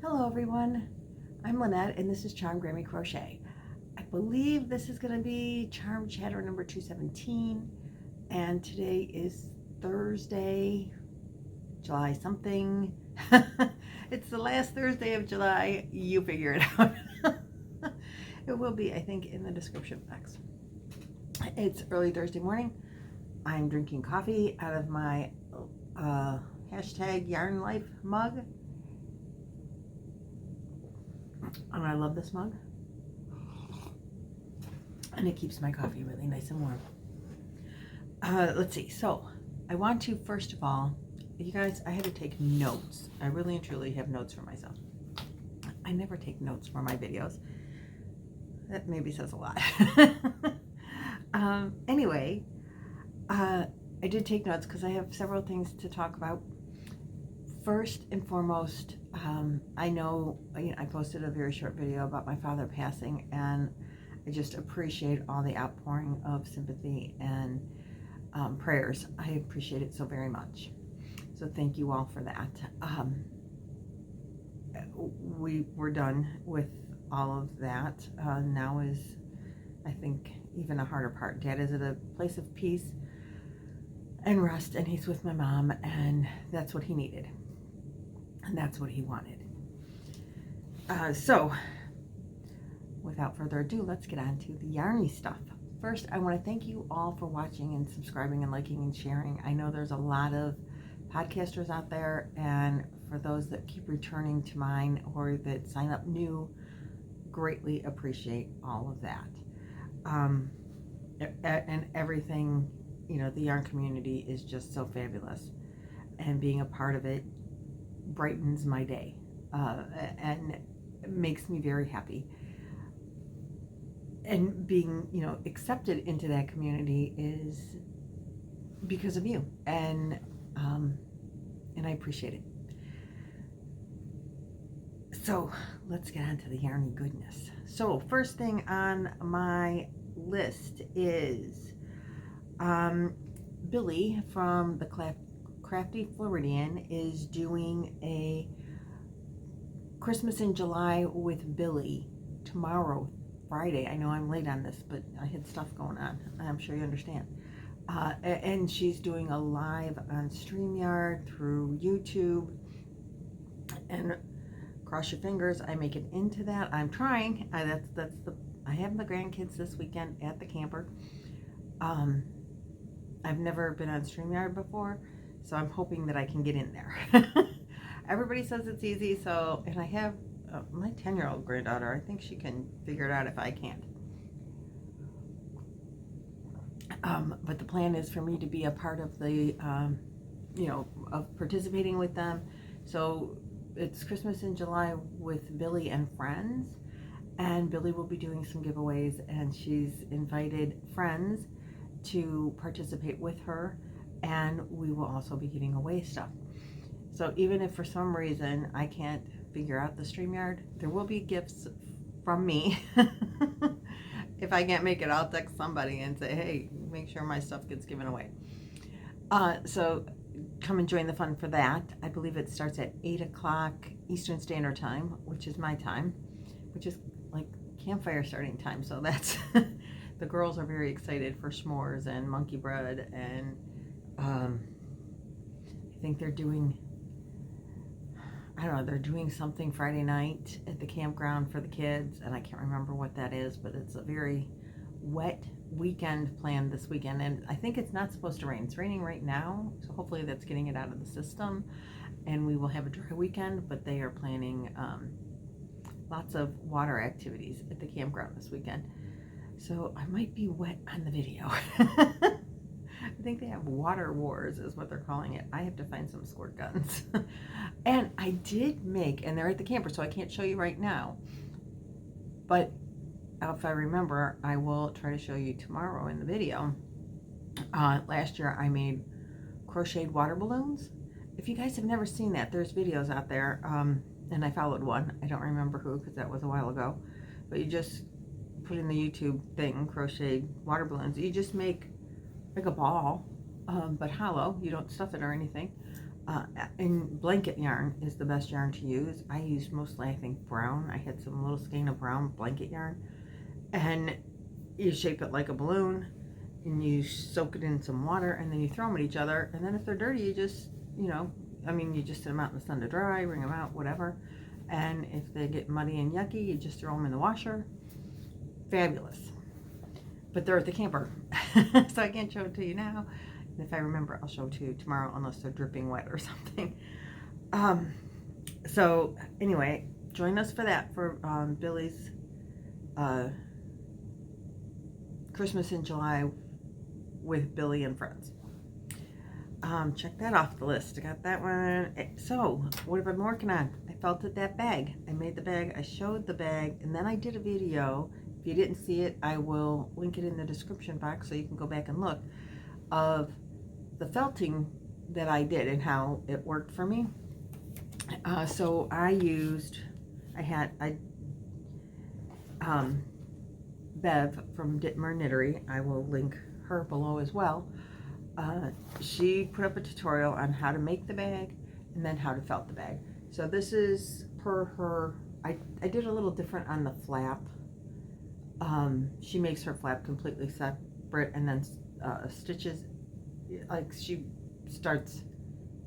Hello everyone, I'm Lynette and this is Charmed Grammy Crochet. I believe this is going to be Charm Chatter number 217 and today is Thursday, July something. It's the last Thursday of July, you figure it out. It will be, I think, in the description box. It's early Thursday morning. I'm drinking coffee out of my hashtag Yarn Life mug. And I love this mug. And it keeps my coffee really nice and warm. Let's see. So, I want to, first of all, you guys, I had to take notes. I really and truly have notes for myself. I never take notes for my videos. That maybe says a lot. Anyway, I did take notes because I have several things to talk about. First and foremost, I know I posted a very short video about my father passing, and I just appreciate all the outpouring of sympathy and prayers. I appreciate it so very much. So thank you all for that. We're done with all of that. Now is, I think, even a harder part. Dad is at a place of peace and rest, and he's with my mom, and that's what he needed. And that's what he wanted. So, without further ado, let's get on to the yarny stuff. First, I want to thank you all for watching and subscribing and liking and sharing. I know there's a lot of podcasters out there, and for those that keep returning to mine or that sign up new, greatly appreciate all of that. And everything, the yarn community is just so fabulous, and being a part of it brightens my day and makes me very happy. And being, accepted into that community is because of you, and I appreciate it. So let's get on to the yarny goodness. So first thing on my list is Billy from the Crafty Floridian is doing a Christmas in July with Billy tomorrow, Friday. I know I'm late on this, but I had stuff going on. I'm sure you understand. And she's doing a live on StreamYard through YouTube. And cross your fingers, I make it into that. I'm trying. I have the grandkids this weekend at the camper. I've never been on StreamYard before, so I'm hoping that I can get in there. Everybody says it's easy, and I have my 10-year-old granddaughter. I think she can figure it out if I can't. But the plan is for me to be a part of the, of participating with them. So it's Christmas in July with Billy and friends, and Billy will be doing some giveaways, and she's invited friends to participate with her, and we will also be giving away stuff. So even if for some reason I can't figure out the StreamYard, there will be gifts from me. If I can't make it, I'll text somebody and say, hey, make sure my stuff gets given away. So come and join the fun for that. I believe it starts at 8 o'clock Eastern Standard Time, which is my time, which is like campfire starting time. So that's, the girls are very excited for s'mores and monkey bread, and I think they're doing, they're doing something Friday night at the campground for the kids, and I can't remember what that is, but it's a very wet weekend planned this weekend, and I think it's not supposed to rain. It's raining right now, so hopefully that's getting it out of the system, and we will have a dry weekend, but they are planning lots of water activities at the campground this weekend. So I might be wet on the video. I think they have water wars is what they're calling it. I have to find some squirt guns. And I did make, and they're at the camper, so I can't show you right now, but if I remember, I will try to show you tomorrow in the video. Last year I made crocheted water balloons. If you guys have never seen that, there's videos out there, and I followed one. I don't remember who, because that was a while ago, but you just put in the YouTube thing, crocheted water balloons. You just make like a ball, but hollow. You don't stuff it or anything. And blanket yarn is the best yarn to use. I used mostly, I think, brown. I had some little skein of brown blanket yarn. And you shape it like a balloon, and you soak it in some water, and then you throw them at each other. And then if they're dirty, you just, you know, I mean, you just sit them out in the sun to dry, wring them out, whatever. And if they get muddy and yucky, you just throw them in the washer. Fabulous. But they're at the camper, so I can't show it to you now. And if I remember, I'll show it to you tomorrow, unless they're dripping wet or something. So anyway, join us for that, for Billy's Christmas in July with Billy and friends. Check that off the list. I got that one. So what have I been working on? I felted that bag. I made the bag. I showed the bag, and then I did a video. If you didn't see it, I will link it in the description box so you can go back and look, of the felting that I did and how it worked for me. So Bev from Dittmer Knittery, I will link her below as well. She put up a tutorial on how to make the bag and then how to felt the bag. So this is per her. I did a little different on the flap. She makes her flap completely separate and then stitches, like she starts,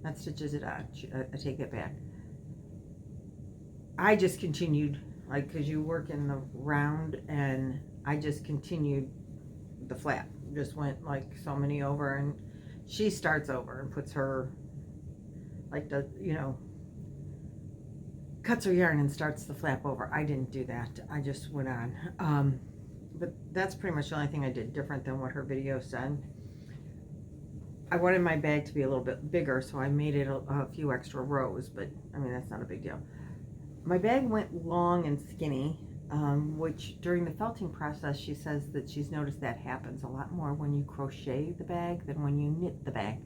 not stitches it on, I take it back. I just continued, like, because you work in the round, and I just continued the flap. Just went like so many over, and she starts over and puts her, like, the, you know, cuts her yarn and starts the flap over. I didn't do that. I just went on. But that's pretty much the only thing I did different than what her video said. I wanted my bag to be a little bit bigger, so I made it a few extra rows, but I mean, that's not a big deal. My bag went long and skinny, which during the felting process, she says that she's noticed that happens a lot more when you crochet the bag than when you knit the bag.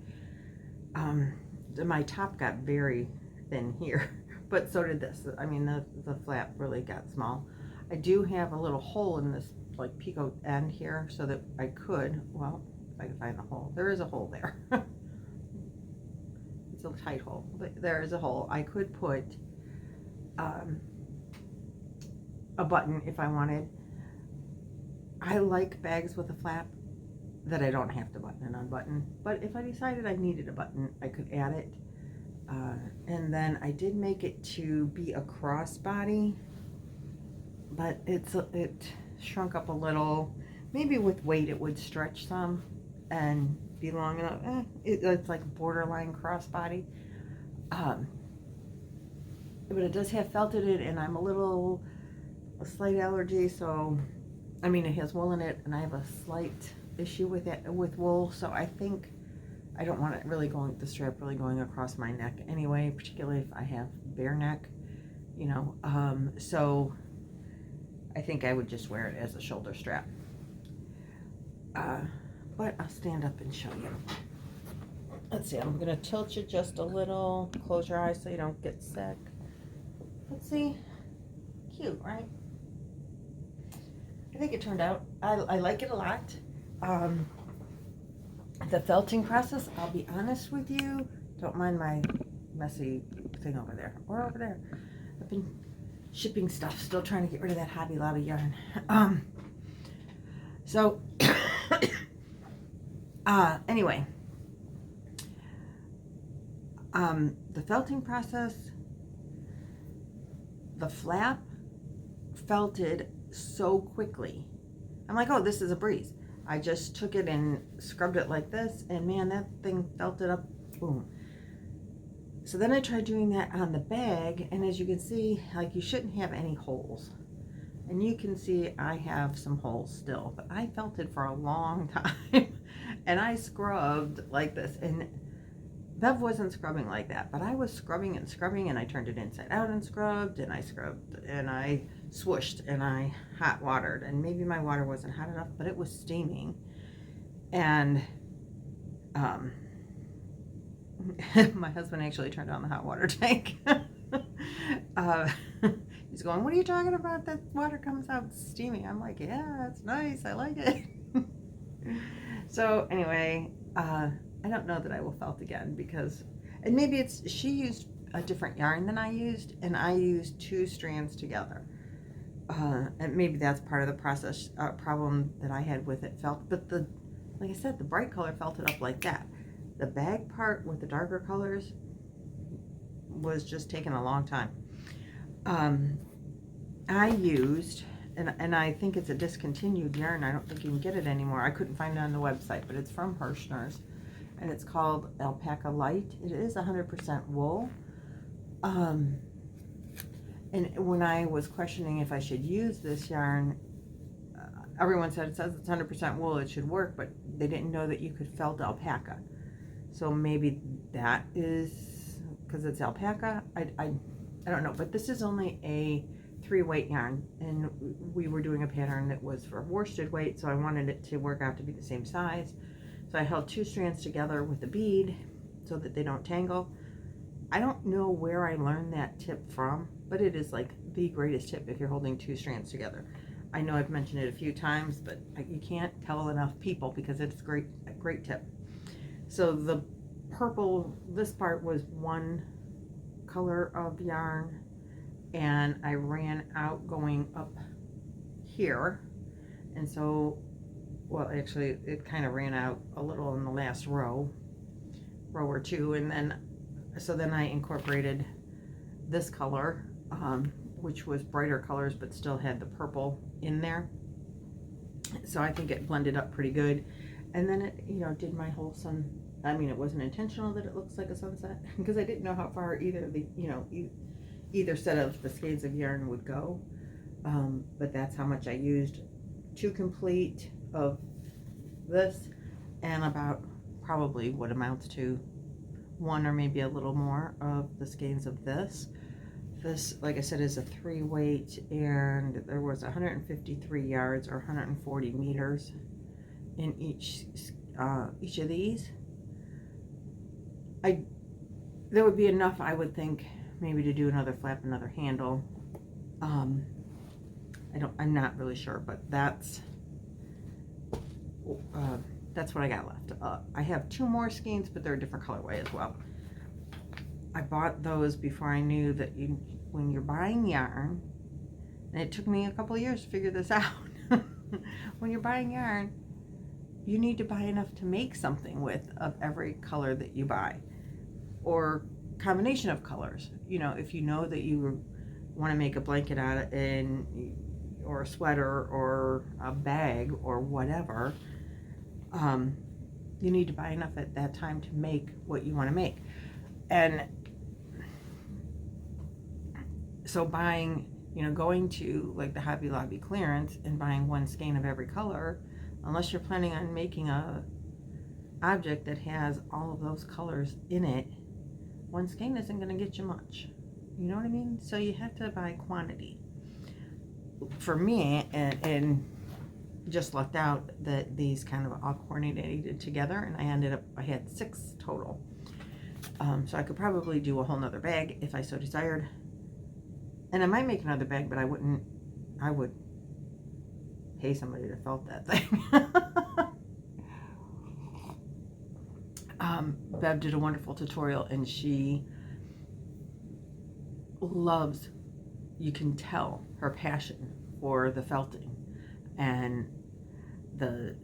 My top got very thin here, but so did this. I mean, the flap really got small. I do have a little hole in this, like, picot end here, so that I could, well, if I can find the hole. There is a hole there. It's a tight hole, but there is a hole. I could put a button if I wanted. I like bags with a flap that I don't have to button and unbutton, but if I decided I needed a button, I could add it. And then I did make it to be a crossbody, but it shrunk up a little. Maybe with weight it would stretch some and be long enough. It's like borderline crossbody. But it does have felted in it, and I'm a slight allergy, so, I mean, it has wool in it, and I have a slight issue with it, with wool, so I think I don't want it really going, the strap really going across my neck anyway, particularly if I have bare neck, you know, so I think I would just wear it as a shoulder strap. But I'll stand up and show you. Let's see, I'm gonna tilt you just a little, close your eyes so you don't get sick. Let's see, cute, right? I think it turned out, I like it a lot. The felting process, I'll be honest with you, don't mind my messy thing over there, or over there. I've been shipping stuff, still trying to get rid of that Hobby Lobby yarn. So, anyway, the felting process, the flap felted so quickly. I'm like, oh, this is a breeze. I just took it and scrubbed it like this, and man, that thing felted up, boom. So then I tried doing that on the bag, and as you can see, like, you shouldn't have any holes. And you can see I have some holes still, but I felted for a long time, and I scrubbed like this, and Bev wasn't scrubbing like that, but I was scrubbing and scrubbing, and I turned it inside out and scrubbed, and I scrubbed, and I swooshed, and I hot watered, and maybe my water wasn't hot enough, but it was steaming. And my husband actually turned on the hot water tank. He's going, what are you talking about? That water comes out steaming. I'm like, yeah, it's nice, I like it. So anyway, I don't know that I will felt again, because And maybe it's, she used a different yarn than I used, and I used 2 strands together. And maybe that's part of the process problem that I had with it. But like I said, the bright color felted up like that. The bag part with the darker colors was just taking a long time. I used, and I think it's a discontinued yarn. I don't think you can get it anymore. I couldn't find it on the website, but it's from Hirschner's, and it's called Alpaca Light. It is 100% wool. And when I was questioning if I should use this yarn, everyone said it says it's 100% wool, it should work, but they didn't know that you could felt alpaca. So maybe that is because it's alpaca. I don't know, but this is only a 3-weight yarn, and we were doing a pattern that was for worsted weight, so I wanted it to work out to be the same size. So I held 2 strands together with the bead so that they don't tangle. I don't know where I learned that tip from, but it is like the greatest tip if you're holding 2 strands together. I know I've mentioned it a few times, but you can't tell enough people because it's a great tip. So the purple, this part was 1 color of yarn, and I ran out going up here, and so, well, actually it kind of ran out a little in the last row or 2, and then so then I incorporated this color, which was brighter colors but still had the purple in there. So I think it blended up pretty good. And then it, you know, did my whole sun. I mean, it wasn't intentional that it looks like a sunset because I didn't know how far either set of the skeins of yarn would go. But that's how much I used to complete of this, and about probably what amounts to 1 or maybe a little more of the skeins of this. This, like I said, is a 3-weight, and there was 153 yards or 140 meters in each of these. There would be enough, I would think, maybe to do another flap, another handle. I'm not really sure, but that's what I got left. I have 2 more skeins, but they're a different colorway as well. I bought those before I knew that when you're buying yarn, and it took me a couple of years to figure this out, when you're buying yarn, you need to buy enough to make something with of every color that you buy, or combination of colors. You know, if you know that you want to make a blanket out of it, or a sweater, or a bag, or whatever, you need to buy enough at that time to make what you want to make. And so buying, going to like the Hobby Lobby clearance and buying 1 skein of every color, unless you're planning on making a object that has all of those colors in it, 1 skein isn't going to get you much. You know what I mean? So you have to buy quantity. For me, and just lucked out that these kind of all coordinated together, and I had 6 total. So I could probably do a whole nother bag if I so desired. And I might make another bag, but I would pay somebody to felt that thing. Bev did a wonderful tutorial, and she loves, you can tell her passion for the felting and the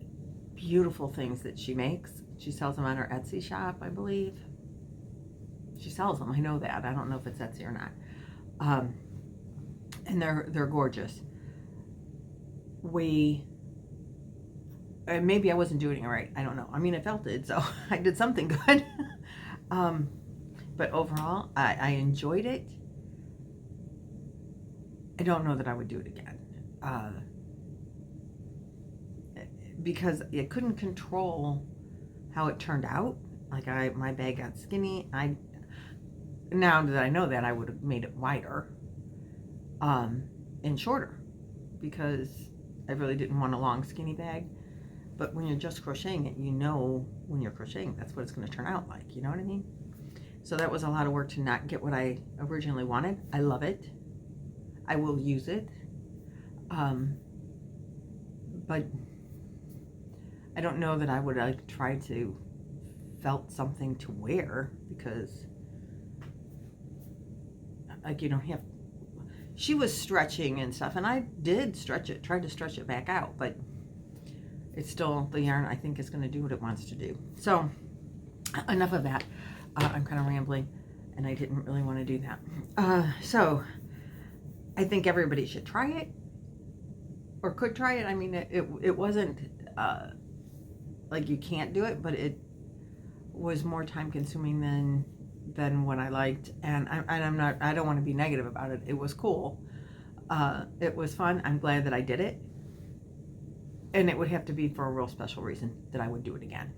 beautiful things that she makes. She sells them on her Etsy shop, I believe. She sells them, I know that. I don't know if it's Etsy or not. And they're gorgeous. Maybe I wasn't doing it right. I don't know. I mean, I felted, so I did something good. But overall, I enjoyed it. I don't know that I would do it again. Because I couldn't control how it turned out. Like my bag got skinny. Now that I know that, I would have made it wider and shorter, because I really didn't want a long skinny bag. But when you're just crocheting it, when you're crocheting, that's what it's going to turn out like. You know what I mean? So that was a lot of work to not get what I originally wanted. I love it. I will use it. But I don't know that I would try to felt something to wear, because like, you don't have, she was stretching and stuff, and I did stretch it, tried to stretch it back out, but it's still, the yarn I think is going to do what it wants to do. So enough of that. I'm kind of rambling, and I didn't really want to do that. So I think everybody should try it, or could try it. I mean, it wasn't like you can't do it, but it was more time consuming than what I liked, and I don't want to be negative about it. It was cool. It was fun. I'm glad that I did it, and it would have to be for a real special reason that I would do it again.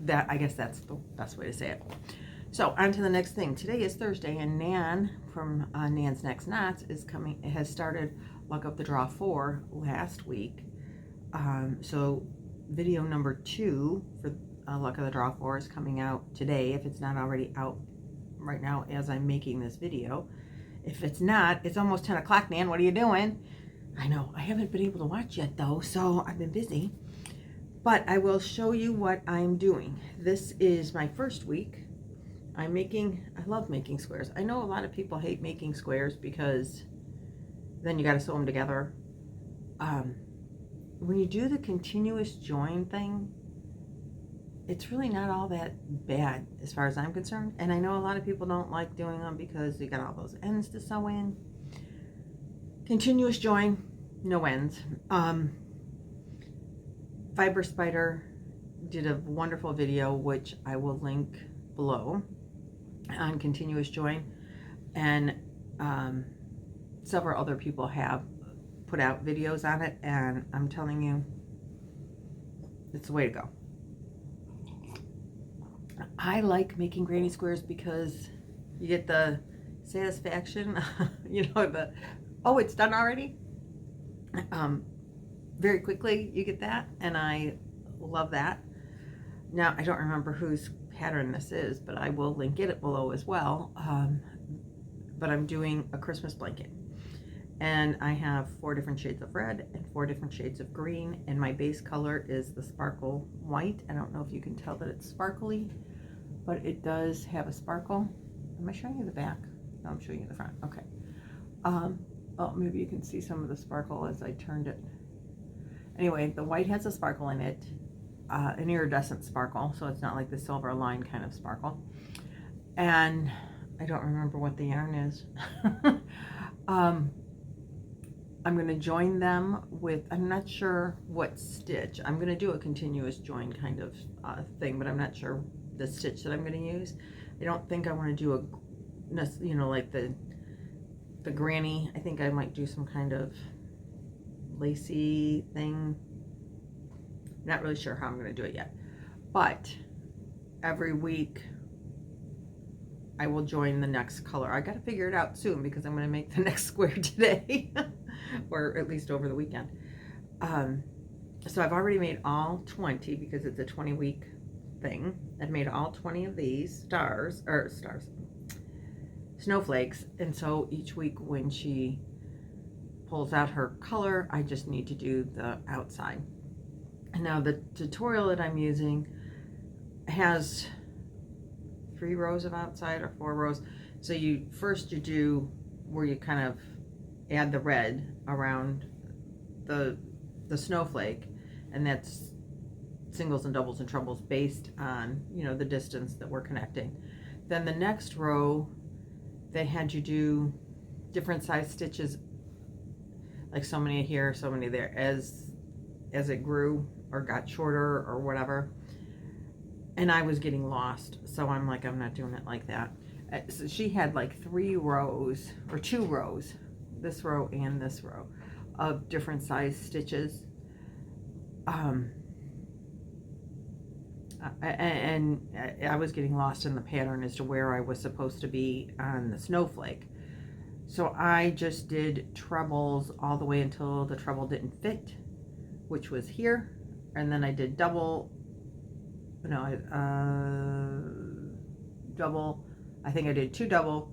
That, I guess that's the best way to say it. So on to the next thing. Today is Thursday, and Nan from Nan's Next Knots has started Luck of the Draw 4 last week. So video number 2 for Luck of the Draw 4 is coming out today, if it's not already out right now as I'm making this video. If it's not, it's almost 10 o'clock, Nan. What are you doing? I know, I haven't been able to watch yet though, so I've been busy. But I will show you what I'm doing. This is my first week. I love making squares. I know a lot of people hate making squares because then you got to sew them together. When you do the continuous join thing, it's really not all that bad as far as I'm concerned. And I know a lot of people don't like doing them because you got all those ends to sew in. Continuous join, no ends. Fiber Spider did a wonderful video, which I will link below, on continuous join, and several other people have put out videos on it, and I'm telling you, it's the way to go. I like making granny squares because you get the satisfaction, you know, oh, it's done already. Very quickly you get that, and I love that. Now I don't remember whose pattern this is, but I will link it below as well. But I'm doing a Christmas blanket, and I have 4 different shades of red and 4 different shades of green, and my base color is the sparkle white. I don't know if you can tell that it's sparkly, but it does have a sparkle. Am I showing you the back? No, I'm showing you the front. Okay. Oh, maybe you can see some of the sparkle as I turned it. Anyway, the white has a sparkle in it, an iridescent sparkle, so it's not like the silver line kind of sparkle. And I don't remember what the yarn is. I'm going to join them with, I'm not sure what stitch. I'm going to do a continuous join kind of thing, but I'm not sure the stitch that I'm going to use. I don't think I want to do a, you know, like the granny. I think I might do some kind of lacy thing. Not really sure how I'm going to do it yet, but every week I will join the next color. I got to figure it out soon because I'm going to make the next square today or at least over the weekend. So I've already made all 20 because it's a 20-week thing. I've made all 20 of these snowflakes, and so each week when she pulls out her color, I just need to do the outside. And now the tutorial that I'm using has 3 rows of outside or 4 rows. So you do where you kind of add the red around the snowflake, and that's singles and doubles and trebles based on, you know, the distance that we're connecting. Then the next row, they had you do different size stitches, like so many here, so many there, as it grew or got shorter or whatever. And I was getting lost, so I'm like, I'm not doing it like that. So she had like 3 rows or 2 rows, this row and this row, of different size stitches. And I was getting lost in the pattern as to where I was supposed to be on the snowflake. So I just did trebles all the way until the treble didn't fit, which was here. And then I did double, I think I did 2 double,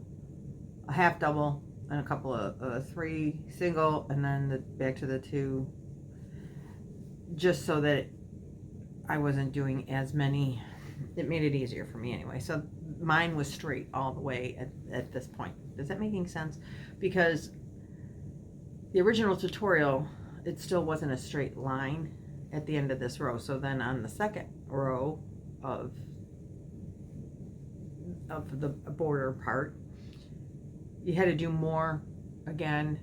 a half double, and a couple of 3 single, and then back to the 2, just so that I wasn't doing as many it made it easier for me anyway. So mine was straight all the way at this point. Does that making sense? Because the original tutorial, it still wasn't a straight line at the end of this row. So then on the second row of the border part, you had to do more, again,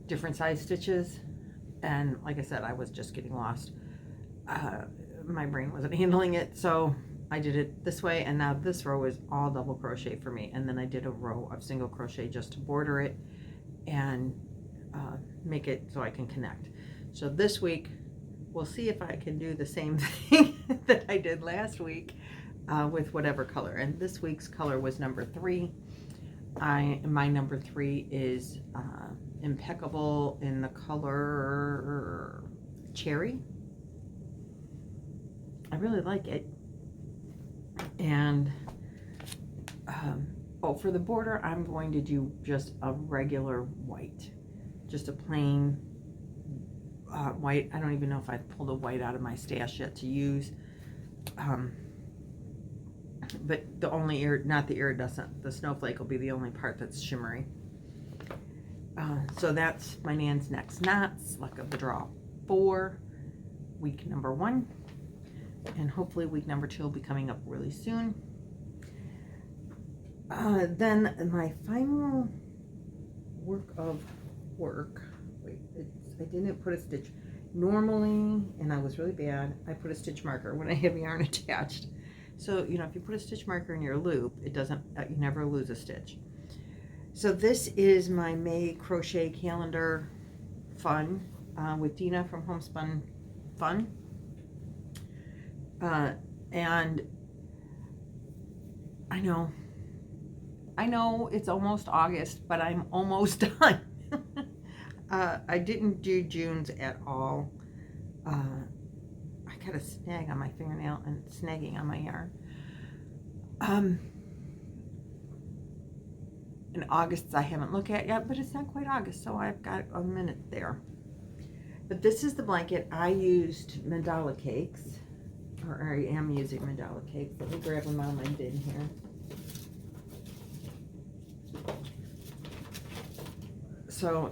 different size stitches. And like I said, I was just getting lost. My brain wasn't handling it, so I did it this way, and now this row is all double crochet for me. And then I did a row of single crochet just to border it and make it so I can connect. So this week we'll see if I can do the same thing that I did last week with whatever color. And this week's color was number 3. My number 3 is Impeccable in the color Cherry. I really like it. And oh, for the border, I'm going to do just a regular white, just a plain white. I don't even know if I've pulled a white out of my stash yet to use. But the only not the iridescent, the Snowflake will be the only part that's shimmery. So that's my Nan's Next Knots, Luck of the Draw 4, week number 1. And hopefully week number 2 will be coming up really soon. Then my final work, wait, I didn't put a stitch. Normally, and I was really bad, I put a stitch marker when I have yarn attached. So, you know, if you put a stitch marker in your loop, it doesn't, you never lose a stitch. So this is my May crochet calendar fun with Dina from Homespun Fun. And I know it's almost August, but I'm almost done. I didn't do June's at all. I got a snag on my fingernail and snagging on my yarn. In August I haven't looked at yet, but it's not quite August, so I've got a minute there. But this is the blanket. I used Mandala cakes, or I am using Mandala cakes. Let me grab them out of my bin here.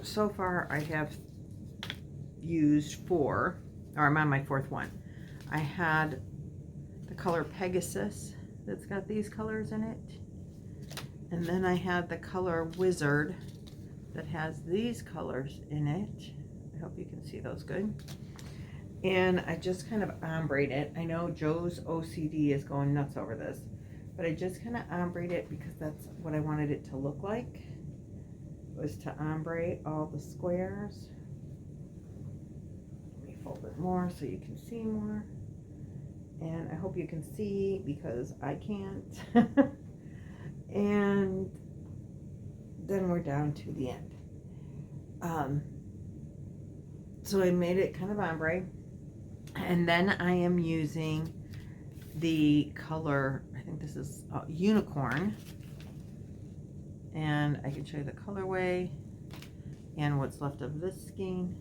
So far I have used 4, or I'm on my 4th one. I had the color Pegasus that's got these colors in it. And then I had the color Wizard that has these colors in it. I hope you can see those good. And I just kind of ombra'd it. I know Joe's OCD is going nuts over this, but I just kind of ombra'd it because that's what I wanted it to look like, was to ombre all the squares. Let me fold it more so you can see more. And I hope you can see because I can't. And then we're down to the end. So I made it kind of ombre. And then I am using the color, I think this is Unicorn. And I can show you the colorway and what's left of this skein,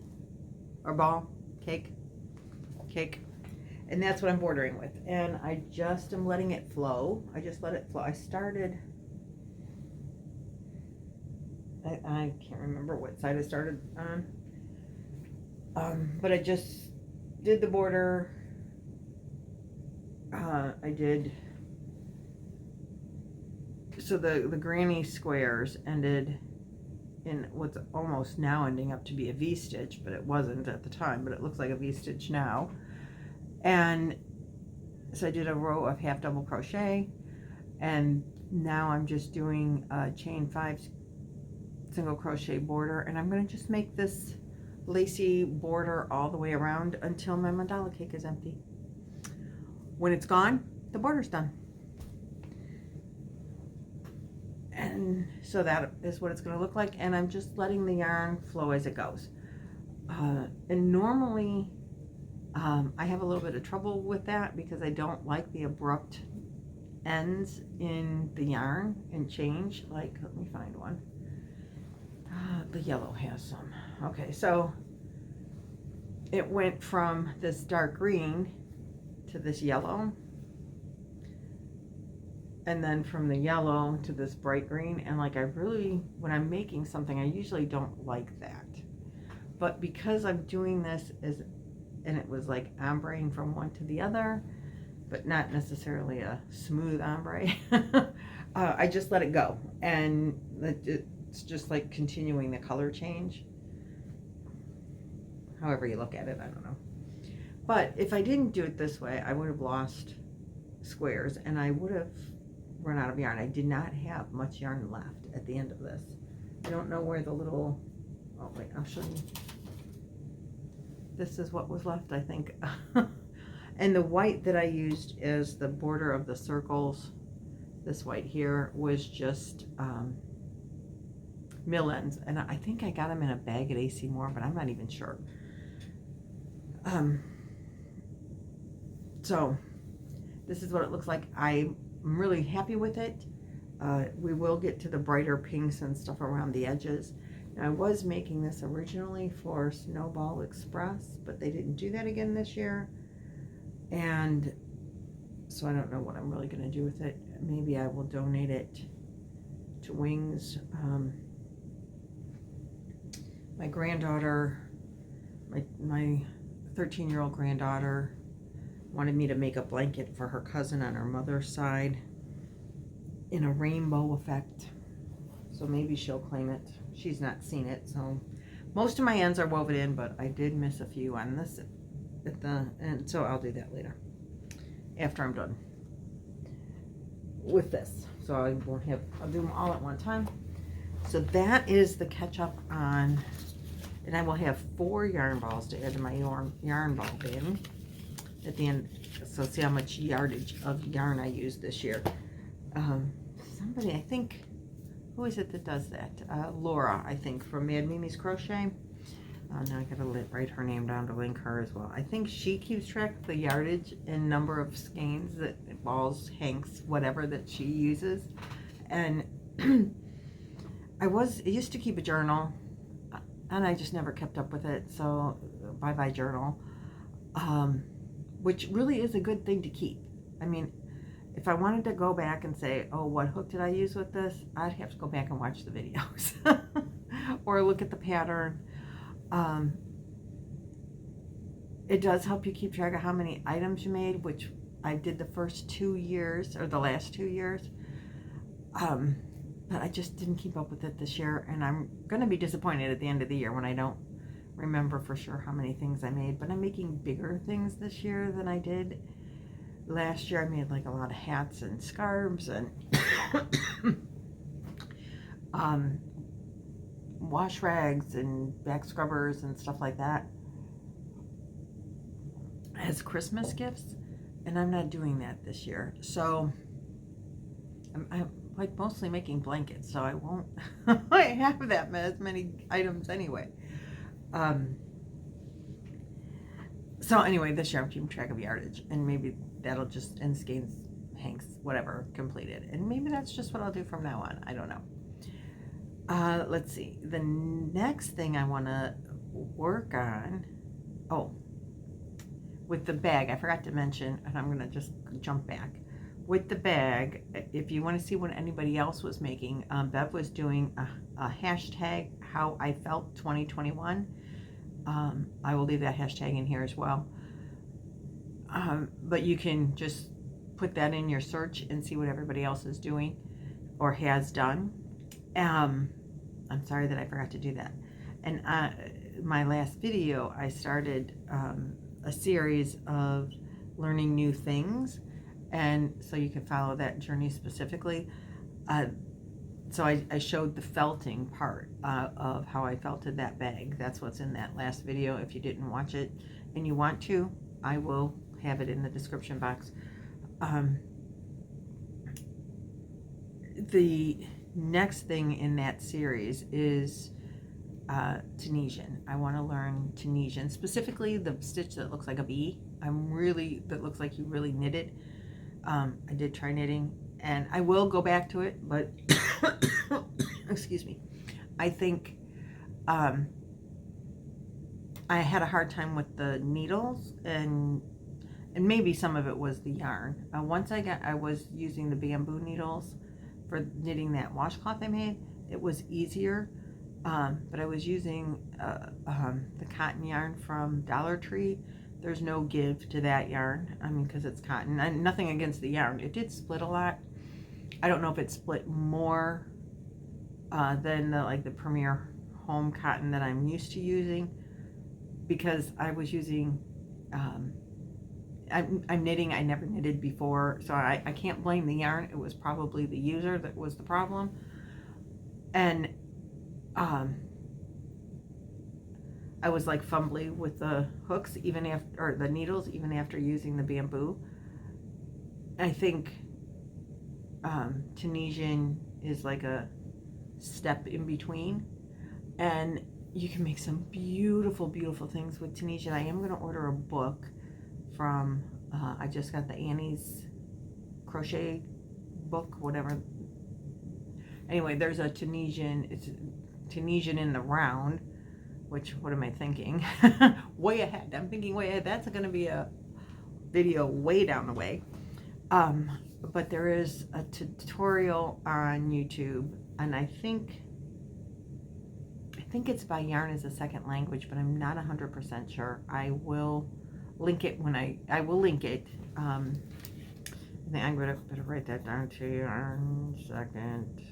or ball, cake. And that's what I'm bordering with. And I just am letting it flow. I just let it flow. I started, I can't remember what side I started on. But I just did the border. I did, so the granny squares ended in what's almost now ending up to be a V-stitch, but it wasn't at the time, but it looks like a V-stitch now. And so I did a row of half double crochet, and now I'm just doing a chain 5 single crochet border, and I'm going to just make this lacy border all the way around until my mandala cake is empty. When it's gone, the border's done. And so that is what it's going to look like, and I'm just letting the yarn flow as it goes. And normally I have a little bit of trouble with that because I don't like the abrupt ends in the yarn and change. Like, let me find one. The yellow has some. Okay, so it went from this dark green to this yellow, and then from the yellow to this bright green. And like, I really, when I'm making something, I usually don't like that. But because I'm doing this and it was like ombreing from one to the other, but not necessarily a smooth ombre, I just let it go. And it's just like continuing the color change. However you look at it, I don't know. But if I didn't do it this way, I would have lost squares and I would have run out of yarn. I did not have much yarn left at the end of this. I don't know where the little, oh wait, I'll show you. This is what was left, I think. And the white that I used as the border of the circles, this white here, was just mill ends. And I think I got them in a bag at AC Moore, but I'm not even sure. So this is what it looks like. I'm really happy with it. We will get to the brighter pinks and stuff around the edges. Now, I was making this originally for Snowball Express, but they didn't do that again this year. And so I don't know what I'm really going to do with it. Maybe I will donate it to Wings. My granddaughter, my 13-year-old granddaughter, wanted me to make a blanket for her cousin on her mother's side in a rainbow effect. So maybe she'll claim it. She's not seen it, so most of my ends are woven in, but I did miss a few on this and so I'll do that later after I'm done with this. So I won't have, I'll do them all at one time. So that is the catch up on, and I will have 4 yarn balls to add to my yarn ball bin at the end. So see how much yardage of yarn I used this year. Somebody, I think, who is it that does that? Laura, I think, from Mad Mimi's Crochet. Now I gotta write her name down to link her as well. I think she keeps track of the yardage and number of skeins, that balls, hanks, whatever that she uses. And I used to keep a journal, and I just never kept up with it. So bye-bye journal, which really is a good thing to keep. I mean, if I wanted to go back and say, oh, what hook did I use with this? I'd have to go back and watch the videos or look at the pattern. It does help you keep track of how many items you made, which I did the first 2 years, or the last 2 years. But I just didn't keep up with it this year, and I'm going to be disappointed at the end of the year when I don't remember for sure how many things I made. But I'm making bigger things this year than I did last year. I made like a lot of hats and scarves and wash rags and back scrubbers and stuff like that as Christmas gifts, and I'm not doing that this year. So I'm like mostly making blankets, so I won't I have that as many items anyway. So anyway, this year I'm keeping track of yardage, and maybe that'll just, and skeins, hanks, whatever, completed. And maybe that's just what I'll do from now on. I don't know. Let's see. The next thing I want to work on, oh, with the bag, I forgot to mention, and I'm going to just jump back. With the bag, if you want to see what anybody else was making, Bev was doing a hashtag how I felt 2021. I will leave that hashtag in here as well. But you can just put that in your search and see what everybody else is doing or has done. I'm sorry that I forgot to do that. And my last video, I started a series of learning new things, and so you can follow that journey specifically. So I showed the felting part of how I felted that bag. That's what's in that last video. If you didn't watch it and you want to, I will have it in the description box. The next thing in that series is Tunisian. I want to learn Tunisian, specifically the stitch that looks like a bee. That looks like you really knitted. I did try knitting, and I will go back to it, but excuse me, I think I had a hard time with the needles, and and maybe some of it was the yarn. Once I was using the bamboo needles for knitting that washcloth I made, it was easier. But I was using the cotton yarn from Dollar Tree. There's no give to that yarn. I mean, because it's cotton. And nothing against the yarn. It did split a lot. I don't know if it split more than the Premier Home cotton that I'm used to using, because I was using, I'm knitting, I never knitted before, so I can't blame the yarn. It was probably the user that was the problem. And I was like fumbly with the hooks even after, or the needles, even after using the bamboo. I think Tunisian is like a step in between, and you can make some beautiful, beautiful things with Tunisian. I am going to order a book from, I just got the Annie's crochet book, whatever. Anyway, there's a Tunisian, it's Tunisian in the round, which, what am I thinking? Way ahead. I'm thinking way ahead. That's going to be a video way down the way. But there is a tutorial on YouTube, and I think it's by Yarn as a Second Language, but I'm not 100% sure. I will link it when I will link it. I think I'm going to better write that down to Yarn Second.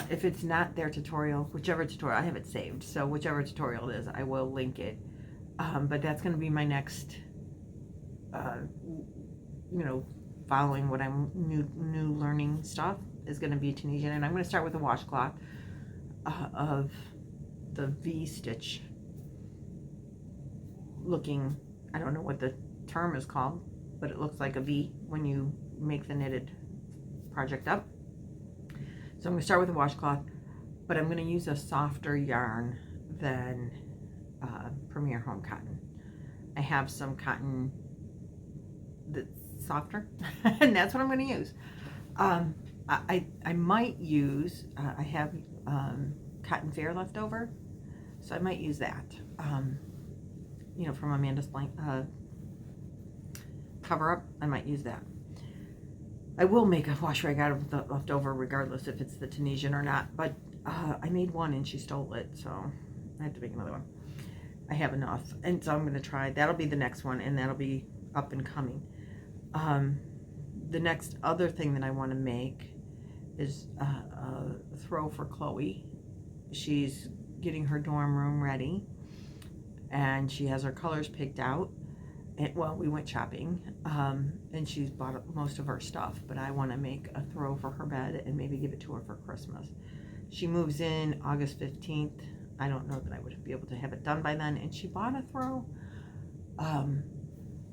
If it's not their tutorial, whichever tutorial, I have it saved, so whichever tutorial it is, I will link it. But that's going to be my next, following what I'm new learning stuff is going to be Tunisian. And I'm going to start with the washcloth of the V-stitch looking, I don't know what the term is called, but it looks like a V when you make the knitted project up. So I'm going to start with the washcloth, but I'm going to use a softer yarn than Premier Home cotton. I have some cotton that's softer, and that's what I'm going to use. I might use, I have cotton fair left over, so I might use that, from Amanda's cover up. I might use that. I will make a wash rag out of the leftover regardless if it's the Tunisian or not, but I made one and she stole it, so I have to make another one. I have enough, and so I'm going to try. That'll be the next one, and that'll be up and coming. The next other thing that I want to make is a throw for Chloe. She's getting her dorm room ready, and she has her colors picked out. And, well, we went shopping, and she's bought most of her stuff, but I want to make a throw for her bed and maybe give it to her for Christmas. She moves in August 15th. I don't know that I would be able to have it done by then, and she bought a throw.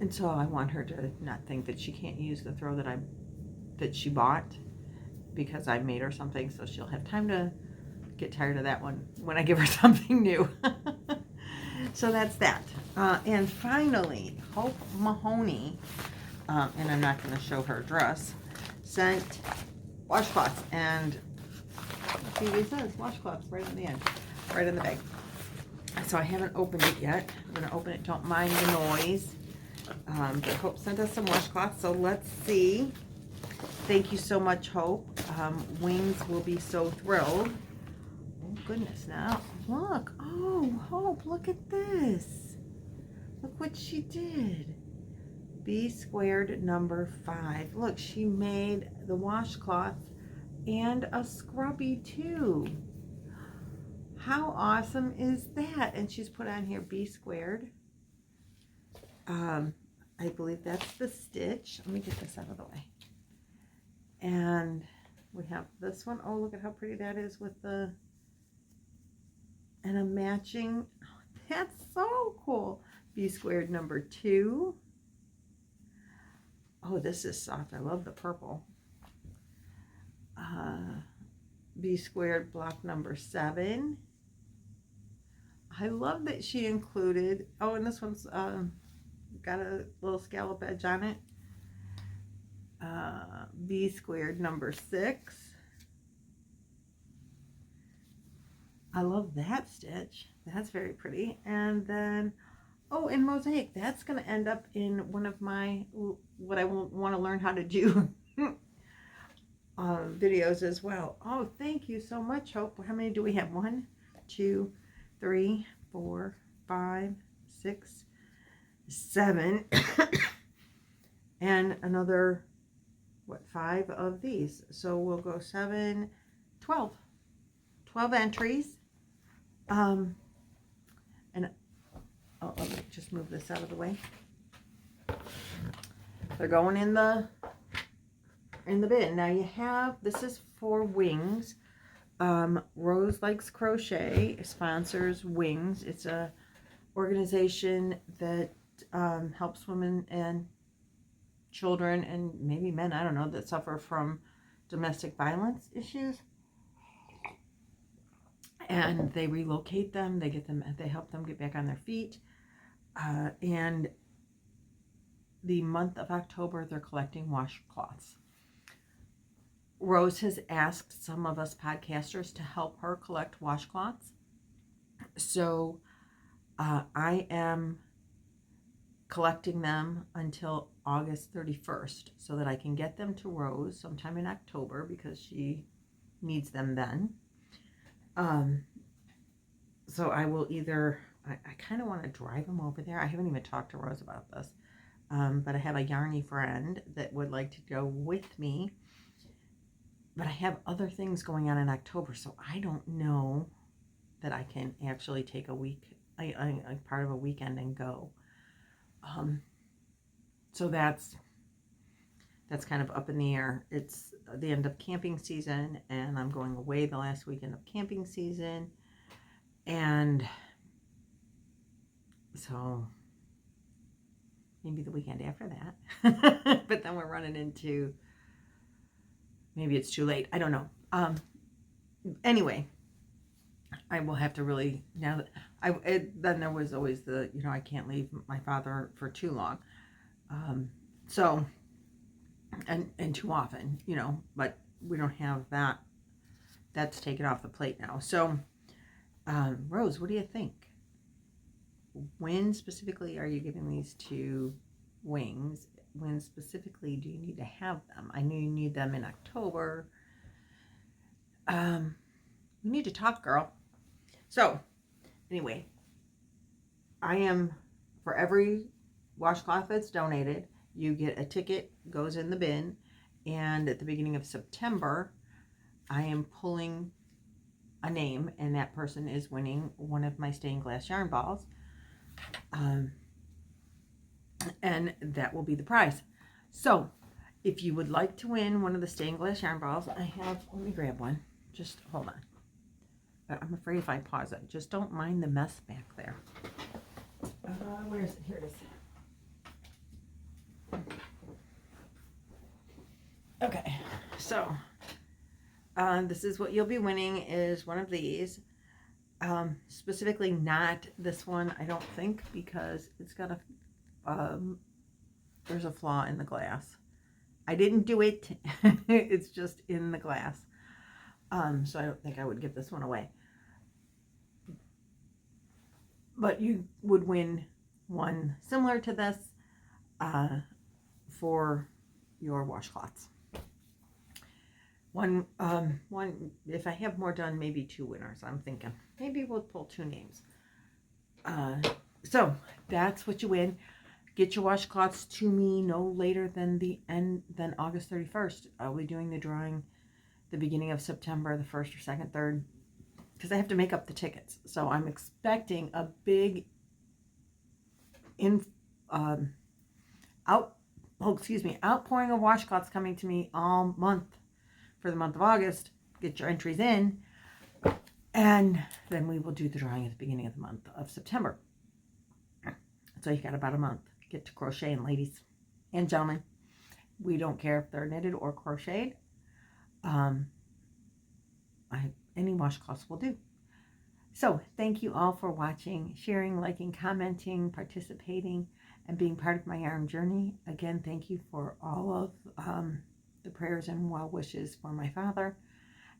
And so I want her to not think that she can't use the throw that she bought because I made her something, so she'll have time to get tired of that one when I give her something new. So that's that. And finally, Hope Mahoney, and I'm not going to show her dress, sent washcloths. And see what it says, washcloths right on the end, right in the bag. So I haven't opened it yet. I'm going to open it, don't mind the noise. But Hope sent us some washcloths, so let's see. Thank you so much, Hope. Wings will be so thrilled. Oh, goodness, now, look. Oh, Hope, look at this. Look what she did. B squared number 5. Look, she made the washcloth and a scrubby too. How awesome is that? And she's put on here B squared. I believe that's the stitch. Let me get this out of the way. And we have this one. Oh, look at how pretty that is with the, and a matching, oh, that's so cool. B squared number 2. Oh, this is soft. I love the purple. B squared block number 7. I love that she included, oh, and this one's got a little scallop edge on it. B squared number 6. I love that stitch. That's very pretty. And then Oh, and mosaic, that's going to end up in one of my, what I will want to learn how to do videos as well. Oh, thank you so much, Hope. How many do we have? 1, 2, 3, 4, 5, 6, 7, and another, what, 5 of these. So we'll go 7, 12 entries. And let me just move this out of the way. They're going in the bin. Now you have, this is for wings. Rose Likes Crochet sponsors Wings. It's a organization that helps women and children and maybe men, I don't know, that suffer from domestic violence issues. And they relocate them, they help them get back on their feet. And the month of October, they're collecting washcloths. Rose has asked some of us podcasters to help her collect washcloths. So I am collecting them until August 31st so that I can get them to Rose sometime in October because she needs them then. So I will either, I kind of want to drive them over there. I haven't even talked to Rose about this. But I have a yarny friend that would like to go with me. But I have other things going on in October, so I don't know that I can actually take a week, a part of a weekend and go. So that's kind of up in the air. It's the end of camping season, and I'm going away the last weekend of camping season. And so maybe the weekend after that. But then we're running into, maybe it's too late. I don't know. Anyway, I will have to really, now that then there was always the, I can't leave my father for too long. So, and too often, but we don't have that. That's taken off the plate now. So, Rose, what do you think? When specifically are you giving these to Wings? When specifically do you need to have them? I know you need them in October. We need to talk, girl. So, anyway, I am, for every washcloth that's donated, you get a ticket, goes in the bin, and at the beginning of September, I am pulling a name, and that person is winning one of my stained glass yarn balls. And that will be the prize. So, if you would like to win one of the stained glass yarn balls, I have, let me grab one. Just hold on. I'm afraid if I pause it, just don't mind the mess back there. Where is it? Here it is. Okay, so this is what you'll be winning, is one of these. Specifically not this one, I don't think, because it's got a there's a flaw in the glass. I didn't do it. It's just in the glass. So I don't think I would give this one away. But you would win one similar to this for your washcloths. One, if I have more done, maybe 2 winners. I'm thinking maybe we'll pull 2 names. So that's what you win. Get your washcloths to me no later than than August 31st. I'll be doing the drawing the beginning of September, the 1st or 2nd, 3rd, because I have to make up the tickets. So I'm expecting a big outpouring of washcloths coming to me all month for the month of August. Get your entries in, and then we will do the drawing at the beginning of the month of September. So you've got about a month. Get to crocheting, ladies and gentlemen. We don't care if they're knitted or crocheted. Any washcloths will do. So thank you all for watching, sharing, liking, commenting, participating, and being part of my yarn journey. Again, thank you for all of the prayers and well wishes for my father.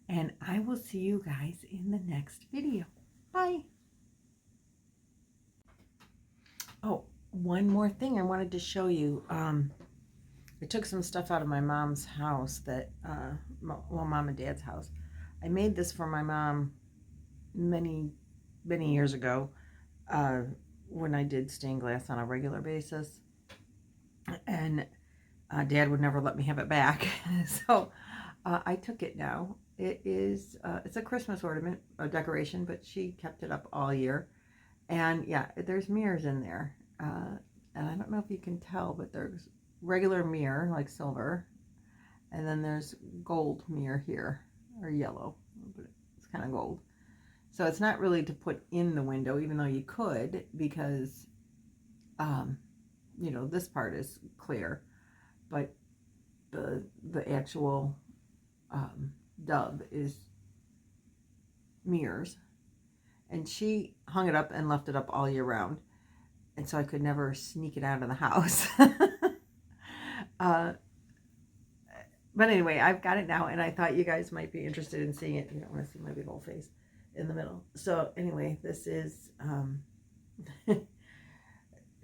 And I will see you guys in the next video. Bye. one more thing I wanted to show you. I took some stuff out of my mom's house that, well, mom and dad's house. I made this for my mom many years ago, when I did stained glass on a regular basis, and dad would never let me have it back. So I took it now. It is, it's a Christmas ornament, a decoration, but she kept it up all year. And yeah, there's mirrors in there. And I don't know if you can tell, but there's regular mirror, like silver. And then there's gold mirror here, or yellow, but it's kind of gold. So it's not really to put in the window, even though you could, because, you know, this part is clear, but the actual dub is mirrors. And she hung it up and left it up all year round, and so I could never sneak it out of the house. But anyway, I've got it now, and I thought you guys might be interested in seeing it. You don't want to see my big old face in the middle. So anyway, this is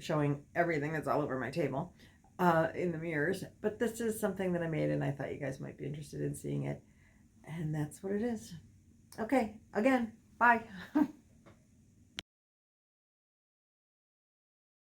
showing everything that's all over my table in the mirrors. But this is something that I made, and I thought you guys might be interested in seeing it. And that's what it is. Okay, again, bye.